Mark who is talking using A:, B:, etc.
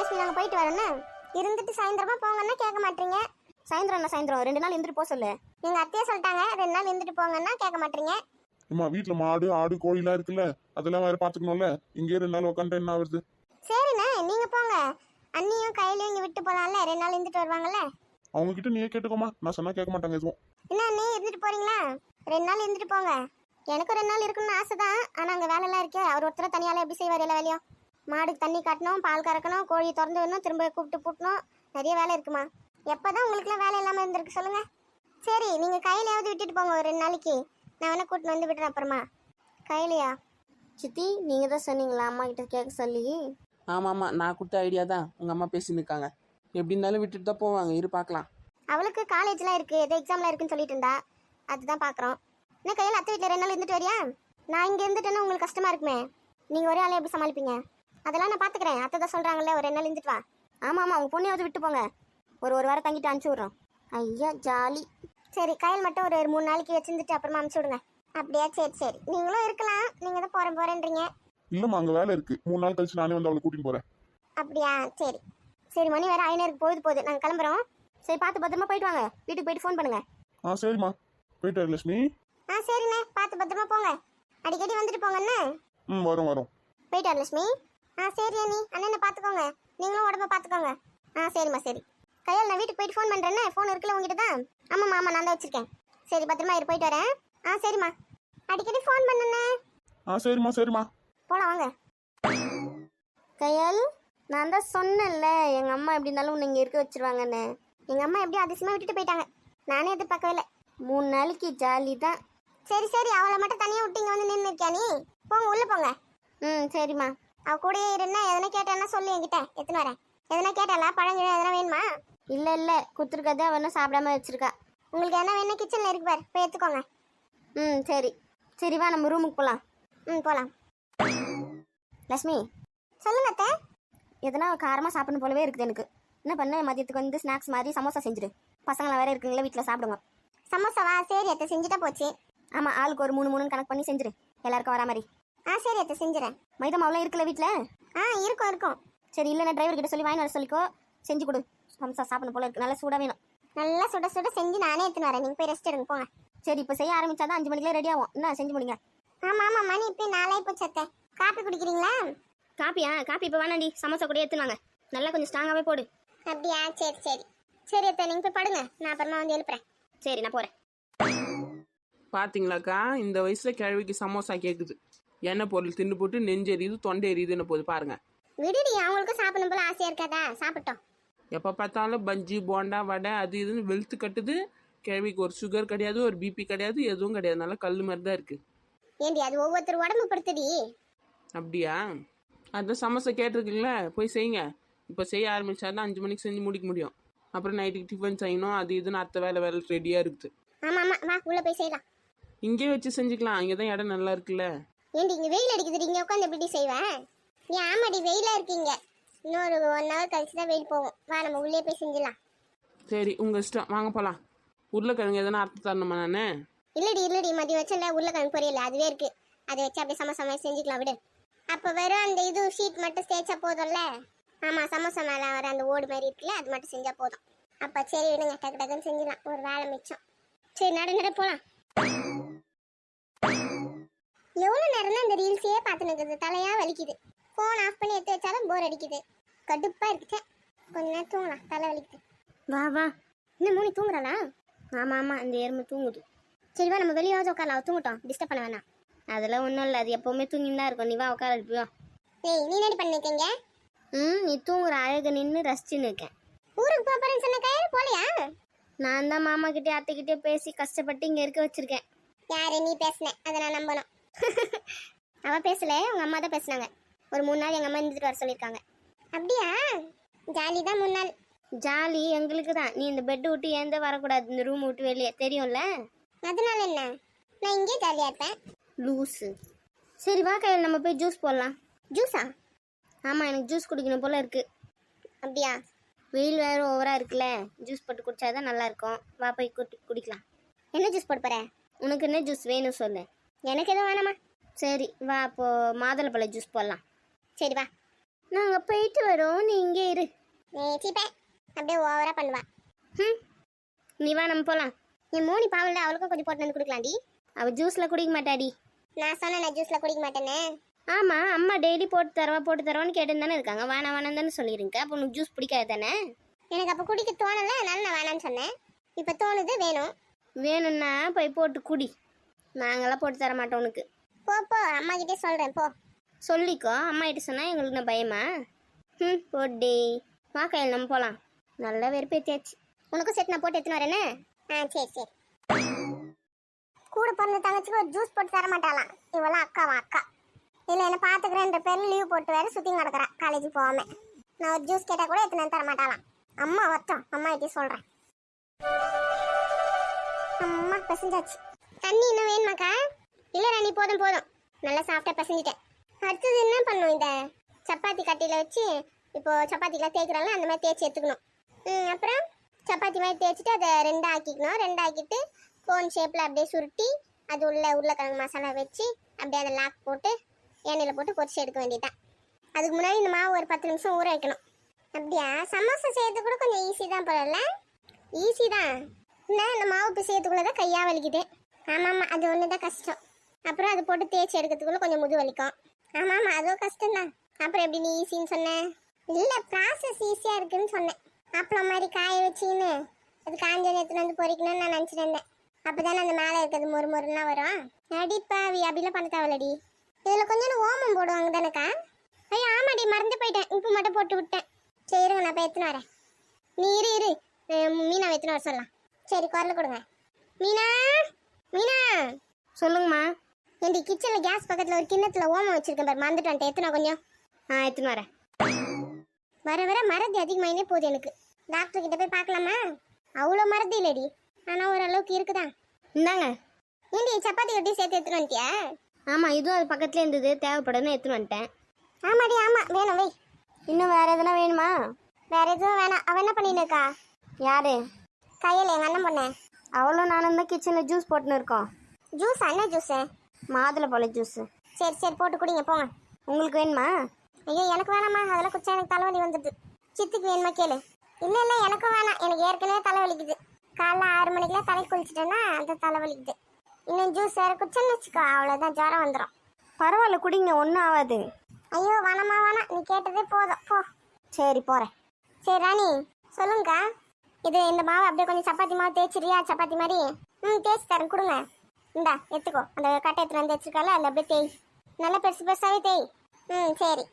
A: லட்சுமி நாங்கள் போயிட்டு வரோன்னு இருந்துட்டு சாயந்தரமா போங்கன்னா கேட்க மாட்டீங்க. சாயந்தரம் 2 நாள் இருந்துட்டு போக சொல்லு. எங்க அத்தையே சொல்லிட்டாங்க 2 நாள் இருந்துட்டு போங்கன்னா கேட்க மாட்டீங்க.
B: அம்மா வீட்டுல மாடு ஆடு கோழிலாம் இருக்குல்ல, அதெல்லாம் வேற பாத்துக்கணும்ல. இங்கே 2 நாள் உட்காந்து என்ன வருது?
A: சரிண்ணே நீங்க போங்க. அண்ணியும் கையிலையும் இங்க விட்டு போலாம்ல, 2 நாள் இருந்துட்டு வருவாங்கல்ல.
B: அவங்க கிட்ட நீயே கேட்டுக்கோமா, நான் சொன்னா கேட்க மாட்டாங்க எதுவும்.
A: என்ன அண்ணே இருந்துட்டு போறீங்களா? 2 நாள் இருந்துட்டு போங்க. எனக்கு 2 நாள் இருக்கணும்னு ஆசை தான். ஆனா அங்க வேலை எல்லாம் இருக்கே, அவர் ஒருத்தர தனியால எப்படி செய்வார் எல்லா வேலையும்? மாடுக்கு தண்ணி காட்டணும், பால் கறக்கணும், கோழி திறந்து விடணும், திரும்ப கூப்பிட்டு பூட்டணும், நிறைய வேலை இருக்குமா. எப்பதான் உங்களுக்குலாம் வேலை இல்லாம இருந்திருக்கு சொல்லுங்க. சரி நீங்க கையிலையாவது விட்டுட்டு போங்க ஒரு 2 நாளைக்கு. நான் வேணா கூட்டிட்டு வந்து விடுறேன் அப்புறமா. கையிலையா? சித்தி நீங்க தான் சொன்னீங்களா அம்மா கிட்ட கேட்க சொல்லி?
C: ஆமாம், நான் கொடுத்த ஐடியா தான் உங்கள் அம்மா பேசின்னு இருக்காங்க. எப்படி இருந்தாலும் விட்டுட்டு தான் போவாங்க, இரு பார்க்கலாம்.
A: அவளுக்கு காலேஜ்லாம் இருக்கு, ஏதோ எக்ஸாம்லாம் இருக்குன்னு சொல்லிட்டு இருந்தா, அதுதான் பார்க்குறோம். என்ன கையில் அத்தை வீட்டில் 2 நாள் இருந்துட்டு வரியா? நான் இங்கே இருந்துட்டேன்னா உங்களுக்கு கஷ்டமா இருக்குமே. நீங்கள் ஒரே ஆளை எப்படி சமாளிப்பீங்க? அதெல்லாம் நான் பார்த்துக்கிறேன். அத்தை தான் சொல்கிறாங்கல்ல ஒரு 2 நாள் இருந்துட்டு வா. ஆமாம் உங்கள் பொண்ணையாவது விட்டு போங்க. ஒரு வாரம் தங்கிட்டு அனுப்பிச்சி விட்றோம். ஐயா ஜாலி. சரி கையில் மட்டும் ஒரு 3 நாளைக்கு வச்சுருந்துட்டு அப்புறமா அனுப்பிச்சி விடுங்க. அப்படியா? சரி நீங்களும் இருக்கலாம். நீங்கள் தான் போகிறேன்றீங்க.
B: இல்லம்மா அங்க வேலை இருக்கு, 3 நாள் கழிச்சு நானே வந்து அவளை கூட்டிட்டு போறேன்.
A: அப்படியா? சரி மணி வேற 5:00 போகுது. நாங்கள் கிளம்புறோம். சரி பார்த்து பத்திரமா போயிட்டு வாங்க. வீட்டுக்கு போயிட்டு ஃபோன் பண்ணுங்க.
B: சரிம்மா போயிட்டு வர லட்சுமி.
A: சரிண்ணே பார்த்து பத்திரமா போங்க. அடிக்கடி வந்துட்டு போங்கண்ணே.
B: வரோம்.
A: போயிட்டு வர லட்சுமி. சரி அண்ணி அண்ணனை பார்த்துக்கோங்க. நீங்களும் உடம்ப பார்த்துக்கோங்க. சரிம்மா சரி. கையால் நான் வீட்டுக்கு போயிட்டு ஃபோன் பண்ணுறேன்னே. ஃபோன் இருக்குல்ல உங்ககிட்ட தான்? ஆமாம்மா நான் தான் வச்சிருக்கேன். சரி பத்திரமா இரு, போயிட்டு வரேன். சரிம்மா அடிக்கடி ஃபோன் பண்ணுண்ணே.
B: சரிம்மா
A: போலாம் வாங்க. கையால் நான் தான் சொன்னேன்ல எங்கள் அம்மா எப்படி இருந்தாலும் உன்னை இங்கே இருக்க வச்சிருவாங்கன்னு. எங்கள் அம்மா எப்படியும் அதிசயமாக விட்டுட்டு போயிட்டாங்க. நானே எதிர்பார்க்கவே இல்லை. 3 நாளைக்கு ஜாலி தான். சரி அவளை மட்டும் தனியாக விட்டு இங்கே வந்து நின்று இருக்கியா நீ? போங்க உள்ளே போங்க. சரிம்மா. அவ கூடயே இருன்னா எதனா கேட்டேன்னா சொல்லு என்கிட்ட எத்தனை வரேன். எதனா கேட்டாலா? பழங்கிழ எதனா வேணுமா? இல்லை குத்துருக்கதே அவனும் சாப்பிடாம வச்சிருக்கா. உங்களுக்கு என்ன வேணும் கிச்சனில் இருக்கு பாரு, போய் எடுத்துக்கோங்க. சரி வா நம்ம ரூமுக்கு போகலாம். போகலாம். லட்சுமி சொல்லுங்க அத்தை. எதனா காரமாக சாப்பிடணும் போலவே இருக்குது எனக்கு. என்ன பண்ண, மதியத்துக்கு வந்து ஸ்நாக்ஸ் மாதிரி சமோசா செஞ்சுடு. பசங்களாம் வேற இருக்குங்களா வீட்டில் சாப்பிடுங்க. சமோசாவா? சரி அத்தை செஞ்சுட்டா போச்சு. ஆமாம் ஆளுக்கு ஒரு 3 கணக்கு பண்ணி செஞ்சுரு, எல்லாருக்கும் வரா மாதிரி. சரி அத்தை செஞ்சுறேன். மைதா மாவுலாம் இருக்குல்ல வீட்டில்? இருக்கும். சரி இல்லைன்னா டிரைவர் கிட்ட சொல்லி வாங்கி வர சொல்லிக்கோ, செஞ்சு கொடு. சமோசா சாப்பிடணும் போல இருக்கு, நல்லா சூடாக வேணும். நல்லா சுட செஞ்சு நானே எடுத்துன்னு வரேன். நீங்கள் போய் ரெஸ்ட் எடுங்க போங்க. சரி இப்போ செய்ய ஆரம்பிச்சாதான் 5 மணிக்கெல்லாம் ரெடி ஆகும். என்ன செஞ்சு முடிங்க. ஆமாம் மணி இப்போ 4 போச்சு அத்தை. காப்பி குடிக்கிறீங்களா? காப்பி இப்போ வேணாண்டி, சமோசா கூட எடுத்துனாங்க. நல்லா கொஞ்சம் ஸ்ட்ராங்காகவே போடு. அப்படியா? சரி அத்தை நீங்கள் போய் படுங்க, நான் அப்புறமா வந்து எழுப்புறேன். சரி நான் போகிறேன்.
C: பார்த்தீங்களாக்கா, இந்த வயசில் கிழவிக்கு சமோசா கேட்குது. எண்ணெய் பொருள் தின்னு போட்டு நெஞ்சு எரியுது, தொண்டை எரியுதுன்னு போது பாருங்க.
A: விடுடி, அவங்களுக்கும் சாப்பிடணும் போல ஆசையாக இருக்காதா? சாப்பிட்டோம்.
C: எப்போ பார்த்தாலும் பஜ்ஜி போண்டா வடை அது இதுன்னு வெளுத்து கட்டுது. கிழவிக்கு ஒரு சுகர் கிடையாது, ஒரு பிபி கிடையாது, எதுவும் கிடையாது. நல்லா கல் மாதிரி தான் இருக்குது.
A: ஏண்டி அது ஒவ்வொருத்தர் உடம்பு பொறுத்துடி.
C: அப்படியா? அதான் சமோசா கேட்டிருக்கீங்களா, போய் செய்யுங்க. இப்போ செய்ய ஆரம்பிச்சாதான் 5 மணிக்கு செஞ்சு முடிக்க முடியும். அப்புறம் நைட்டுக்கு டிஃபன் செய்யணும், அது இதுன்னு அத்தை வேலை ரெடியாக இருக்குது.
A: ஆமாம் வா உள்ளே போய் செய்யலாம்.
C: இங்கே வச்சு செஞ்சுக்கலாம், இங்கே தான் இடம் நல்லா இருக்குல்ல.
A: ஏண்டி இங்கே வெயில் அடிக்குது, இங்கே உட்காந்து எப்படி செய்வேன்? ஆமாடி வெயிலாக இருக்கீங்க. இன்னொரு 1 hour கழிச்சு தான் வெயில் போகும். வா நம்ம உள்ளே போய் செஞ்சிடலாம்.
C: சரி உங்கள் இஷ்டம், வாங்க போகலாம். உருளைக்கிழங்கு எதனா அறுத்து தரணுமா நான்?
A: இல்லடி மதியம் வச்சல உருளைக்கிழங்கு பொரியல அதுவே இருக்கு. அதை வச்சு அப்படியே சமோசா செஞ்சுக்கலாம் விடு. அப்போ வெறும் அந்த இது ஷீட் மட்டும் தேய்ச்சா போதும்ல. ஆமாம் சமோசா மேலே வர அந்த ஓடு மாதிரி இருக்குல்ல, அது மட்டும் செஞ்சால் போதும். அப்போ சரி விடுங்க, டக்குன்னு செஞ்சிடலாம், ஒரு வேலை மிச்சம். சரி நட போகலாம். எவ்வளோ நேரம் தான் இந்த ரீல்ஸையே பார்த்துன்னு இருக்குது, தலையாக வலிக்குது. ஃபோன் ஆஃப் பண்ணி எடுத்து வச்சாலும் போர் அடிக்குது, கடுப்பாக இருக்குது. கொஞ்ச நேரம் தூங்கலாம், தலை வலிக்குது. வா இன்னும் 3 தூங்குறாளா? ஆமாம் இந்த எறும்பு தூங்குது. சரி வா நம்ம வெளியே உட்காரலாம், அவள் தூங்கட்டும், டிஸ்டர்ப் பண்ண வேணாம். அதெல்லாம் ஒன்றும் இல்லை, அது எப்போவுமே தூங்கின்னு தான் இருக்கும். நீ வா உட்கார இருப்பியோ. நீ என்ன பண்ணிருக்கீங்க? நீ தூங்குற அழகு நின்று ரசிச்சுன்னு இருக்கேன். ஊருக்கு போறேன்னு சொன்ன கையில் போலையா? நான் தான் மாமா கிட்டே அத்தைக்கிட்டே பேசி கஷ்டப்பட்டு இங்கே இருக்க வச்சிருக்கேன். யாரு நீ பேசினேன், அதை நான் நம்பணும். அவள் பேசல, உங்கள் அம்மா தான் பேசினாங்க. ஒரு 3 நாள் எங்கள் அம்மா இருந்துட்டு வர சொல்லியிருக்காங்க. அப்படியா? ஜாலி தான் 3 நாள். ஜாலி எங்களுக்கு தான். நீ இந்த பெட்டு விட்டு ஏந்த வரக்கூடாது, இந்த ரூம் விட்டு வெளியே, தெரியும்ல? அதனால என்ன, நான் இங்கே ஜாலியாக இருப்பேன். லூஸு. சரி வா கையில் நம்ம போய் ஜூஸ் போடலாம். ஜூஸா? ஆமாம் எனக்கு ஜூஸ் குடிக்கணும் போல் இருக்குது. அப்படியா? வெயில் வேறு ஓவராக இருக்குல்ல, ஜூஸ் போட்டு குடித்தாதான் நல்லாயிருக்கும். வா போய் குடிக்கலாம். என்ன ஜூஸ் போட்டு போகிற? உனக்கு என்ன ஜூஸ் வேணும் சொல்லு. எனக்கு எதுவும் வேணாமா? சரி வா அப்போது மாதுளப்பழ ஜூஸ் போடலாம். சரி வா. நாங்கள் போயிட்டு வரோம், நீ இங்கே இரு. சீப்பே அப்படியே ஓவராக பண்ணுவா. ம், நீ வா நம்ம போகலாம். என் மோனி பாவல, அவளுக்கும் கொஞ்சம் போட்டு வந்து கொடுக்கலாம்டி. அவள் ஜூஸில் குடிக்க மாட்டாடி. நான் சொன்னேன் நான் ஜூஸில் குடிக்க மாட்டேன்னு. ஆமாம், அம்மா டெய்லி போட்டு தருவான்னு கேட்டுன்னு தானே இருக்காங்க. வேணாம் தானே சொல்லிடுங்க. அப்போ உனக்கு ஜூஸ் பிடிக்காது தானே? எனக்கு அப்போ குடிக்க தோணலை, அதனால நான் வேணான்னு சொன்னேன். இப்போ தோணுது, வேணும்னா போய் போட்டு குடி. நாங்களாம் போட்டு தர மாட்டோம் உனக்கு. போ போ, அம்மா கிட்டே சொல்கிறேன் போ. சொல்லிக்கோ, அம்மா கிட்ட சொன்னால் எங்களுக்கு நான் பயமா? ம், போட்டே வா கையில் நம்ம போகலாம். நல்லா வெறுப்பேற்றியாச்சு. உனக்கும் சேர்த்து நான் போட்டு எடுத்துன்னு வரேனே. சரி சரி. கூட பிறந்த தங்கச்சிக்கு ஒரு ஜூஸ் போட்டு தர மாட்டாளாம். இவெல்லாம் அக்காவா அக்கா. இல்லை என்ன பார்த்துக்கிறேன்ற பேரில் லீவ் போட்டு வேறு சுற்றி நடக்கிறேன் காலேஜுக்கு போகாம. நான் ஒரு ஜூஸ் கேட்டால் கூட எடுத்துன்னு தர மாட்டாளாம். அம்மா வத்தம், அம்மா கிட்டே சொல்கிறேன். அம்மா பசஞ்சாச்சு. தண்ணி இன்னும் வேணுமாக்கா? இல்லை ராணி, போதும் போதும், நல்லா சாப்பிட்டா பசஞ்சிட்டேன். அடுத்தது என்ன பண்ணும்? இந்த சப்பாத்தி கட்டியில் வச்சு, இப்போது சப்பாத்திக்கெலாம் தேய்க்கிறோம்ல, அந்த மாதிரி தேய்ச்சி எடுத்துக்கணும். அப்புறம் சப்பாத்தி மாதிரி தேய்ச்சிட்டு அதை ரெண்டாக்கிட்டு கோன் ஷேப்பில் அப்படியே சுருட்டி அது உருளைக்கிழங்கு மசாலா வச்சு அப்படியே அதை லாக் போட்டு எண்ணெயில் போட்டு பொரிச்சு எடுக்க வேண்டியதான். அதுக்கு முன்னாடி இந்த மாவு ஒரு 10 நிமிஷம் ஊற வைக்கணும். அப்படியா? சமோசா செய்யறது கூட கொஞ்சம் ஈஸி தான் போல. ஈஸி தான். இந்த மாவு பிசையத்துக்குள்ளே தான் கையாக வலிக்குது. ஆமாம், அது ஒன்று தான் கஷ்டம். அப்புறம் அதை போட்டு தேய்ச்சி எடுக்கிறதுக்குள்ளே கொஞ்சம் முது வலிக்கும். ஆமாம், அதுவும் கஷ்டம்தான். அப்புறம் எப்படி நீ ஈஸின்னு சொன்னேன்? இல்லை, ப்ராசஸ் ஈஸியாக இருக்குன்னு சொன்னேன். அப்பளம் மாதிரி காய வச்சின்னு அது காஞ்ச நேரத்தில் வந்து பொறிக்கணும்னு நான் நினச்சிட்டு இருந்தேன். அப்போ தானே அந்த மேலே இருக்கிறது மொறுலாம் வரும். அடிப்பாவி, அப்படிலாம் பண்ண தேவையில்லடி. இதில் கொஞ்சம் ஓமம் போடுவாங்க தானேக்கா? ஐயோ ஆமாடி, மறந்து போயிட்டேன். உப்பு மட்டும் போட்டு விட்டேன். சரி இருங்க, நான் போய் எடுத்துன்னு வரேன். நீ இரு மீனா எடுத்துன்னு வர சொல்லலாம். சரி, குரல் கொடுங்க. மீனா மீனா. சொல்லுங்கம்மா. ஏண்டி, கிச்சனில் கேஸ் பக்கத்தில் ஒரு கிண்ணத்தில் ஓமம் வச்சிருக்கேன் பாரு, மறந்துட்டு வந்துட்டேன். எத்தனை கொஞ்சம்? எடுத்துன்னு வரேன். வர வர மறதி அதிகமாயினே போகுது எனக்கு. டாக்டர் கிட்ட போய் பார்க்கலாமா? அவ்வளோ மறதி இல்லடி, ஆனால் ஓரளவுக்கு இருக்குதான். இந்தாங்க. ஏண்டி, சப்பாத்தி கட்டி சேர்த்து எடுத்துன்னு வந்துட்டியா? ஆமாம், இதுவும் அது பக்கத்துலேயே இருந்தது, தேவைப்படுதுன்னு எடுத்துன்னு வந்துட்டேன். ஆமாடி, ஆமாம், வேணும் வை. இன்னும் வேறு எதுனா வேணுமா? வேறு எதுவும் வேணாம். அவள் என்ன பண்ணின்னு இருக்கா? யாரு? கையில் எங்கள் அண்ணன் பொண்ணு. அவளும் நானும் தான் கிச்சனில் ஜூஸ் போட்டுன்னு இருக்கோம். ஜூஸ்? என்ன ஜூஸு? மாதுளை போல ஜூஸு. சரி சரி, போட்டு குடிங்க போங்க. உங்களுக்கு வேணுமா? ஐயோ எனக்கு வேணாம்மா, அதெல்லாம் குச்சா எனக்கு தலைவலி வந்துடுது. சித்திக்கு வேணுமா கேளு. இல்லை இல்லை, எனக்கும் வேணாம். எனக்கு ஏற்கனவே தலைவலிக்குது. காலைல 6 மணிக்கெலாம் தலை குளிச்சுட்டேன்னா அந்த தலைவலிக்குது. இன்னும் ஜூஸ் வேறு குச்சன்னு வச்சுக்கோ, அவ்வளோதான், ஜுரம் வந்துடும். பரவாயில்ல, குடிங்க, ஒன்றும் ஆகாது. ஐயோ வேணாம்மா வேணாம், நீ கேட்டதே போதும் போ. சரி போகிறேன். சரி ராணி, சொல்லுங்கக்கா. இந்த மாவு அப்படியே கொஞ்சம் சப்பாத்தி மாவு தேய்ச்சிரியா? சப்பாத்தி மாதிரி. தேய்ச்சி தரேன், கொடுங்க. இந்தா எடுத்துக்கோ. அந்த கட்டை எடுத்துகிட்டு வந்து வச்சுருக்கால, அதில் அப்படியே தேய். நல்லா பெருசு பெருசாகவே தேய். சரி.